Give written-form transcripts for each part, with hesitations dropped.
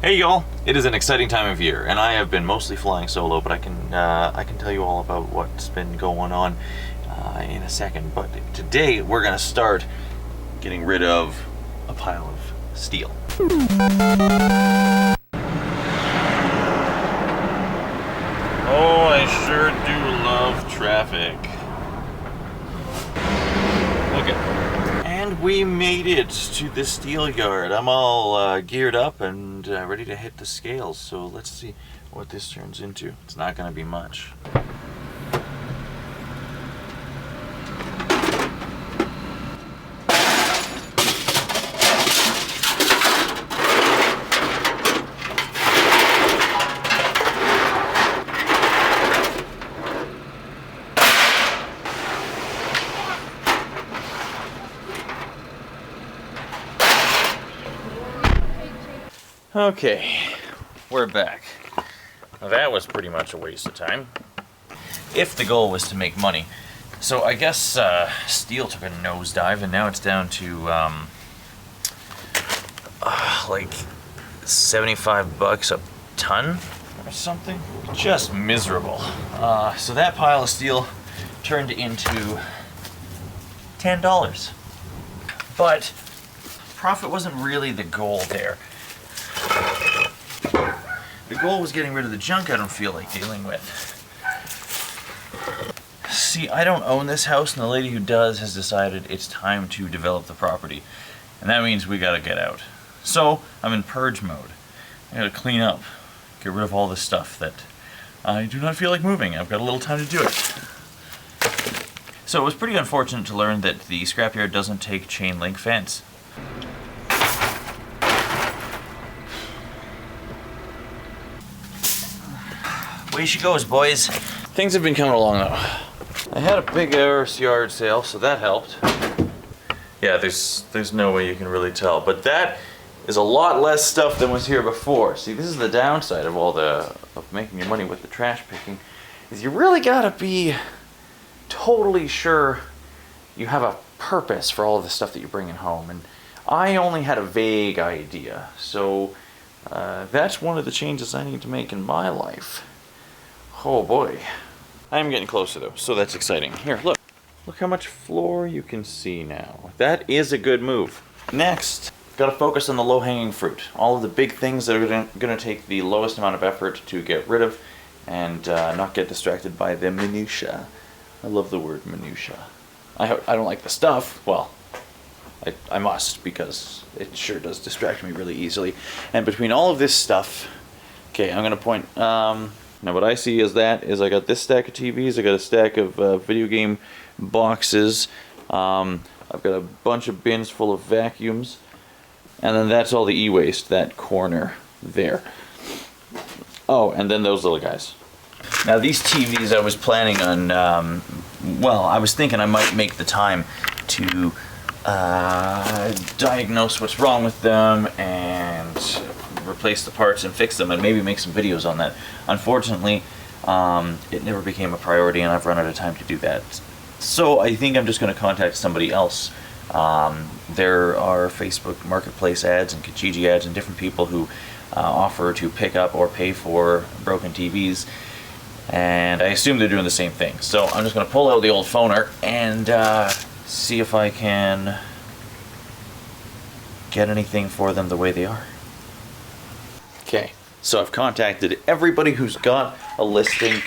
Hey y'all, it is an exciting time of year, and I have been mostly flying solo, but I can tell you all about what's been going on in a second. But today we're gonna start getting rid of a pile of steel. Oh, I sure do love traffic. Look at. And we made it to the steel yard. I'm all geared up and ready to hit the scales. So let's see what this turns into. It's not going to be much. Okay, we're back. Now that was pretty much a waste of time, if the goal was to make money. So I guess steel took a nosedive, and now it's down to like $75 a ton or something. Just miserable. So that pile of steel turned into $10. But profit wasn't really the goal there. The goal was getting rid of the junk I don't feel like dealing with. See, I don't own this house, and the lady who does has decided it's time to develop the property. And that means we gotta get out. So, I'm in purge mode. I gotta clean up, get rid of all this stuff that I do not feel like moving. I've got a little time to do it. So it was pretty unfortunate to learn that the scrapyard doesn't take chain link fence. Way she goes, boys. Things have been coming along though. I had a big Earth yard sale, so that helped. Yeah, there's no way you can really tell, but that is a lot less stuff than was here before. See, this is the downside of of making your money with the trash picking, is you really gotta be totally sure you have a purpose for all of the stuff that you're bringing home. And I only had a vague idea, so that's one of the changes I need to make in my life. Oh boy. I'm getting closer though, so that's exciting. Here, look. Look how much floor you can see now. That is a good move. Next, gotta focus on the low-hanging fruit. All of the big things that are gonna take the lowest amount of effort to get rid of and not get distracted by the minutia. I love the word minutia. I don't like the stuff. Well, I must, because it sure does distract me really easily. And between all of this stuff, okay, I'm gonna point, now what I see is I got this stack of TVs, I got a stack of video game boxes, I've got a bunch of bins full of vacuums, and then that's all the e-waste, that corner there. Oh, and then those little guys. Now these TVs I was planning on, well, I was thinking I might make the time to diagnose what's wrong with them and replace the parts and fix them and maybe make some videos on that. Unfortunately, it never became a priority and I've run out of time to do that. So I think I'm just going to contact somebody else. There are Facebook Marketplace ads and Kijiji ads and different people who offer to pick up or pay for broken TVs, and I assume they're doing the same thing. So I'm just going to pull out the old phoner and see if I can get anything for them the way they are. Okay, so I've contacted everybody who's got a listing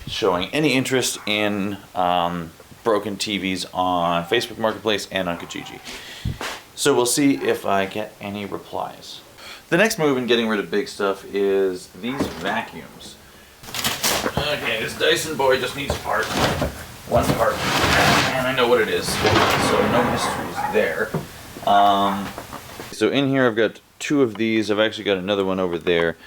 showing any interest in broken TVs on Facebook Marketplace and on Kijiji. So we'll see if I get any replies. The next move in getting rid of big stuff is these vacuums. Okay, this Dyson boy just needs a part. One part. And I know what it is, so no mysteries there. So in here I've got two of these. I've actually got another one over there,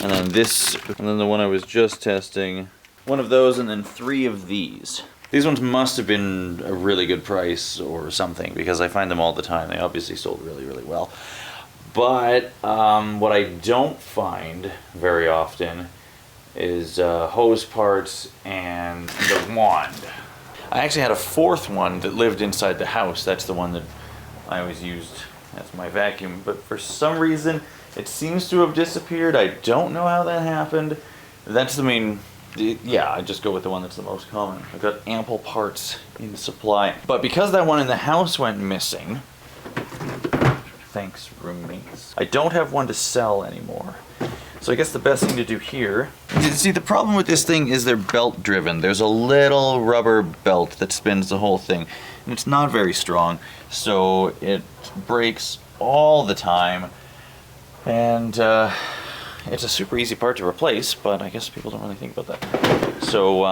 and then this, and then the one I was just testing, one of those, and then three of these. These ones must have been a really good price or something, because I find them all the time. They obviously sold really well. But what I don't find very often is hose parts and the wand. I actually had a fourth one that lived inside the house. That's the one that I always used as my vacuum, but for some reason It seems to have disappeared. I don't know how that happened. That's the main, yeah, I just go with the one that's the most common. I've got ample parts in supply. But because that one in the house went missing, thanks roommates, I don't have one to sell anymore. So I guess the best thing to do here, see, the problem with this thing is they're belt driven. There's a little rubber belt that spins the whole thing, and it's not very strong, so it breaks all the time, and it's a super easy part to replace, but I guess people don't really think about that. So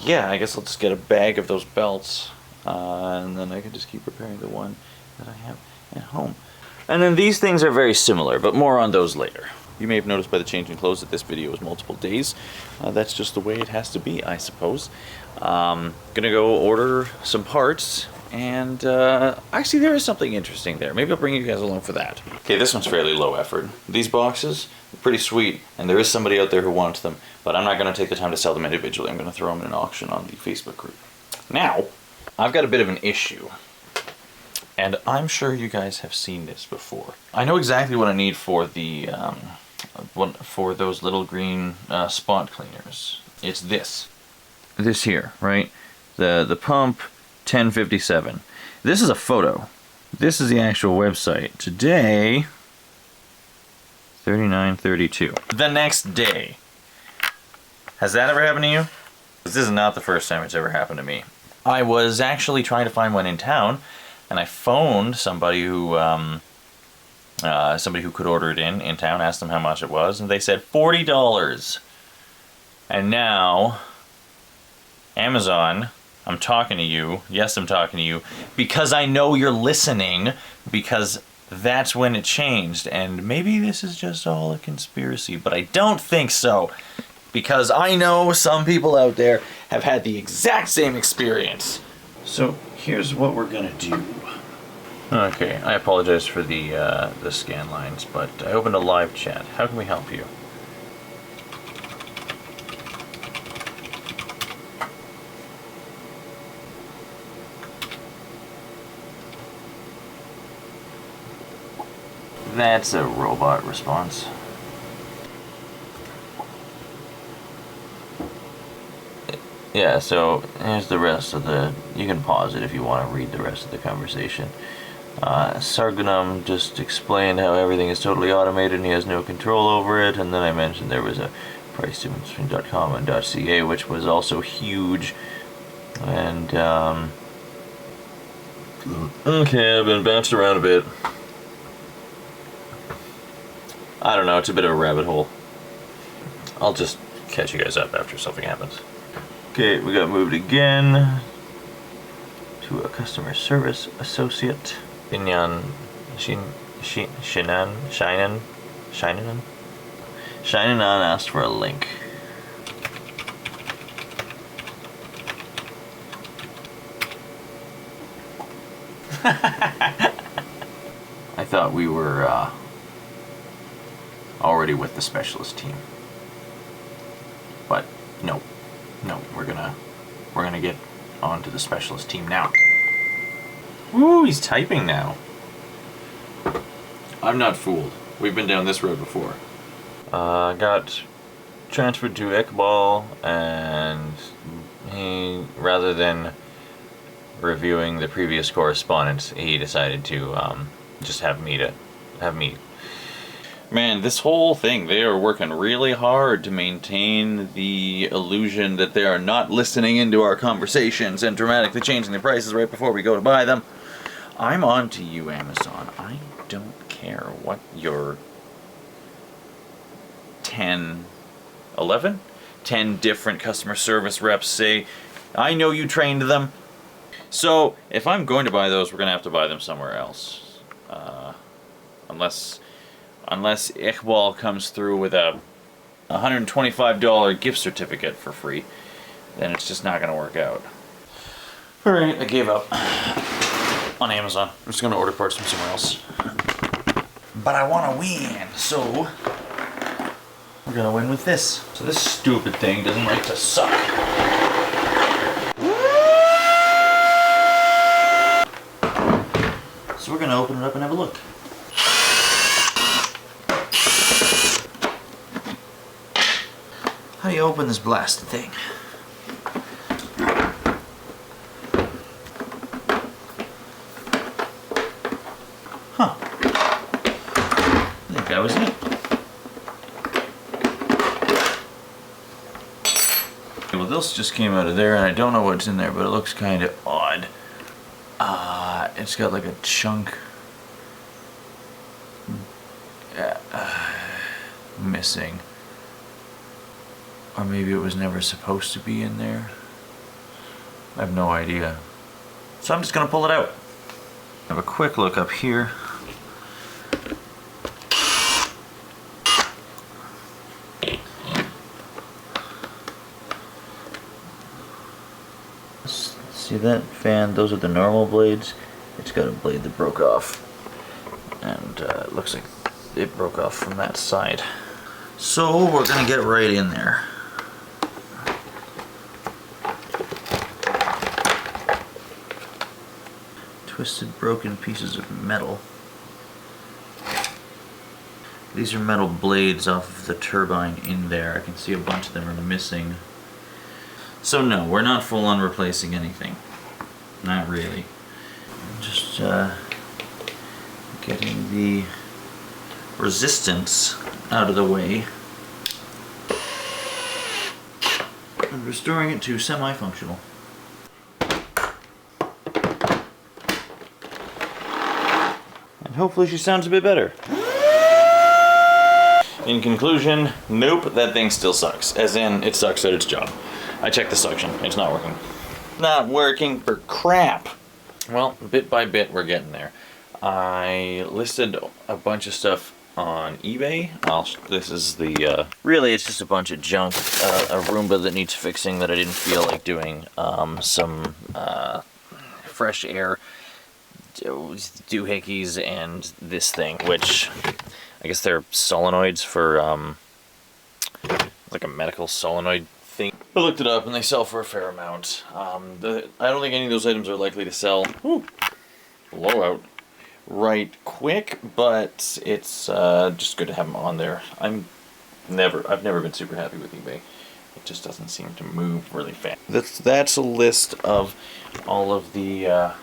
yeah, I guess I'll just get a bag of those belts, and then I can just keep repairing the one that I have at home. And then these things are very similar, but more on those later. You may have noticed by the change in clothes that this video is multiple days. That's just the way it has to be, I suppose. Gonna go order some parts, and actually there is something interesting there. Maybe I'll bring you guys along for that. Okay, this one's fairly low effort. These boxes are pretty sweet, and there is somebody out there who wants them, but I'm not gonna take the time to sell them individually. I'm gonna throw them in an auction on the Facebook group. Now, I've got a bit of an issue. And I'm sure you guys have seen this before. I know exactly what I need for the for those little green spot cleaners. It's this here, right? The pump 1057. This is a photo. This is the actual website. Today, 3932. The next day. Has that ever happened to you? This is not the first time it's ever happened to me. I was actually trying to find one in town, and I phoned somebody who could order it in town, asked them how much it was, and they said $40. And now, Amazon, I'm talking to you. Yes, I'm talking to you, because I know you're listening, because that's when it changed. And maybe this is just all a conspiracy, but I don't think so, because I know some people out there have had the exact same experience. So here's what we're gonna do. Okay, I apologize for the scan lines, but I opened a live chat. How can we help you? That's a robot response. Yeah, so here's the rest of the, you can pause it if you want to read the rest of the conversation. Sargunam just explained how everything is totally automated and he has no control over it, and then I mentioned there was a price difference between .com and .ca, which was also huge. And okay, I've been bounced around a bit. I don't know, it's a bit of a rabbit hole. I'll just catch you guys up after something happens. Okay, we got moved again to a customer service associate. Binyan Shinan asked for a link. I thought we were already with the specialist team, but no, we're gonna get onto the specialist team now. Woo, he's typing now. I'm not fooled. We've been down this road before. Got transferred to Iqbal, and he, rather than reviewing the previous correspondence, he decided to just have me. Man, this whole thing, they are working really hard to maintain the illusion that they are not listening into our conversations and dramatically changing the prices right before we go to buy them. I'm on to you, Amazon. I don't care what your 10 different customer service reps say. I know you trained them. So, if I'm going to buy those, we're going to have to buy them somewhere else. Unless Iqbal comes through with a $125 gift certificate for free, then it's just not going to work out. Alright, I gave up on Amazon. I'm just going to order parts from somewhere else. But I want to win, so we're going to win with this. So this stupid thing doesn't like to suck. So we're going to open it up and have a look. How do you open this blasted thing? Huh. I think that was it. Okay, well, this just came out of there, and I don't know what's in there, but it looks kind of odd. It's got like a chunk missing. Or maybe it was never supposed to be in there. I have no idea. So I'm just gonna pull it out. Have a quick look up here. See that fan? Those are the normal blades. It's got a blade that broke off. And it looks like it broke off from that side. So we're gonna get right in there. Twisted, broken pieces of metal. These are metal blades off of the turbine in there. I can see a bunch of them are missing. So no, we're not full on replacing anything. Not really. Just getting the resistance out of the way and restoring it to semi-functional. And hopefully she sounds a bit better. In conclusion, nope, that thing still sucks. As in, it sucks at its job. I checked the suction, it's not working. Not working for crap. Well, bit by bit, we're getting there. I listed a bunch of stuff on eBay. This is the, really it's just a bunch of junk. A Roomba that needs fixing that I didn't feel like doing. Some fresh air doohickeys, and this thing, which I guess they're solenoids for, like a medical solenoid thing. I looked it up and they sell for a fair amount. I don't think any of those items are likely to sell. Woo, blowout. Right quick, but it's just good to have them on there. I've never been super happy with eBay. It just doesn't seem to move really fast. That's a list of all of the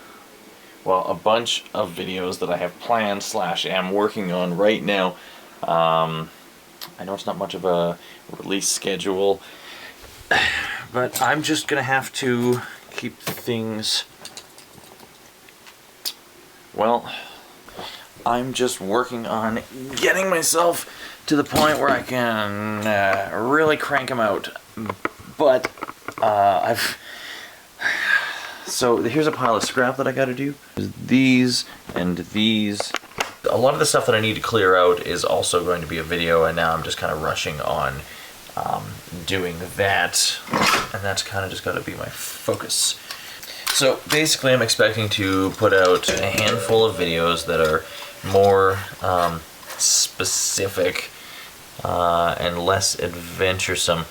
well, a bunch of videos that I have planned / am working on right now. I know it's not much of a release schedule, but I'm just gonna have to keep things, well, I'm just working on getting myself to the point where I can really crank them out. But so here's a pile of scrap that I gotta do. These and these. A lot of the stuff that I need to clear out is also going to be a video, and now I'm just kind of rushing on doing that, and that's kind of just got to be my focus. So basically I'm expecting to put out a handful of videos that are more specific and less adventuresome.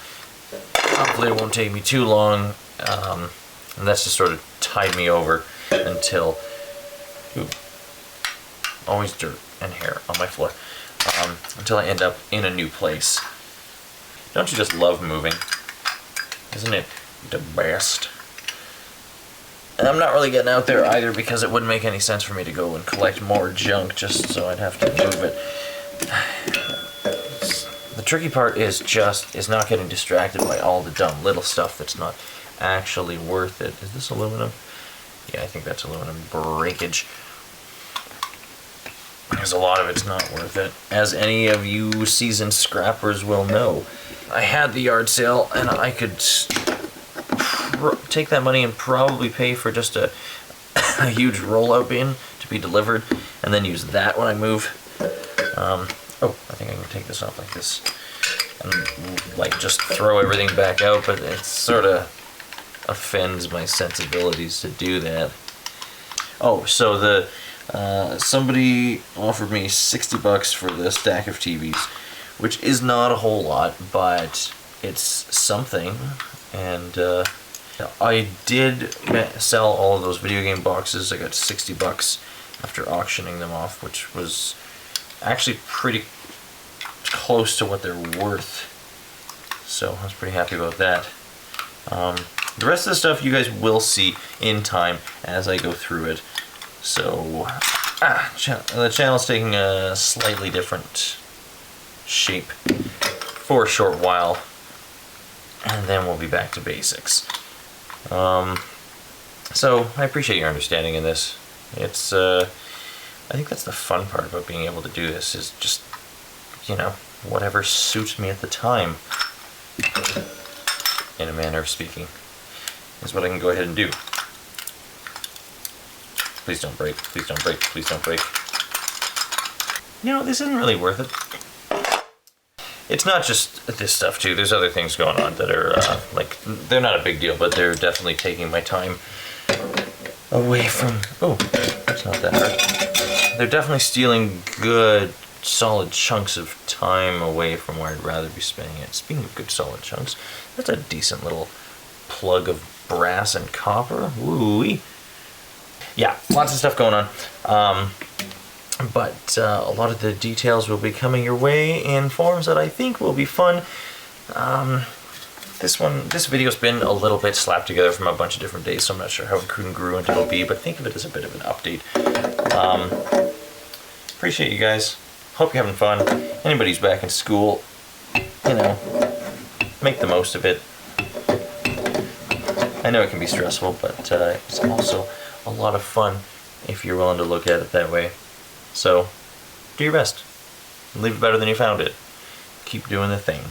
Hopefully it won't take me too long, and that's just sort of tide me over until, ooh, always dirt and hair on my floor, until I end up in a new place. Don't you just love moving? Isn't it the best? And I'm not really getting out there either because it wouldn't make any sense for me to go and collect more junk just so I'd have to move it. The tricky part is not getting distracted by all the dumb little stuff that's not actually worth it. Is this aluminum? Yeah, I think that's aluminum breakage. Because a lot of it's not worth it, as any of you seasoned scrappers will know. I had the yard sale, and I could take that money and probably pay for just a huge rollout bin to be delivered, and then use that when I move. Oh, I think I can take this off like this, and like just throw everything back out, but it sort of offends my sensibilities to do that. Oh, so the somebody offered me $60 for the stack of TVs, which is not a whole lot, but it's something. And I did sell all of those video game boxes. I got $60 after auctioning them off, which was actually pretty close to what they're worth. So I was pretty happy about that. The rest of the stuff you guys will see in time as I go through it. So the channel's taking a slightly different shape for a short while, and then we'll be back to basics. So I appreciate your understanding in this. It's I think that's the fun part about being able to do this, is just, you know, whatever suits me at the time, in a manner of speaking, is what I can go ahead and do. Please don't break, please don't break, please don't break. You know, this isn't really worth it. It's not just this stuff too, there's other things going on that are, like, they're not a big deal, but they're definitely taking my time away from, oh, that's not that hard. They're definitely stealing good, solid chunks of time away from where I'd rather be spending it. Speaking of good, solid chunks, that's a decent little plug of brass and copper. Ooh-wee. Yeah, lots of stuff going on. But a lot of the details will be coming your way in forms that I think will be fun. This video's been a little bit slapped together from a bunch of different days, so I'm not sure how congruent it'll be, but think of it as a bit of an update. Appreciate you guys. Hope you're having fun. Anybody who's back in school, you know, make the most of it. I know it can be stressful, but it's also a lot of fun if you're willing to look at it that way. So, do your best. Leave it better than you found it. Keep doing the thing.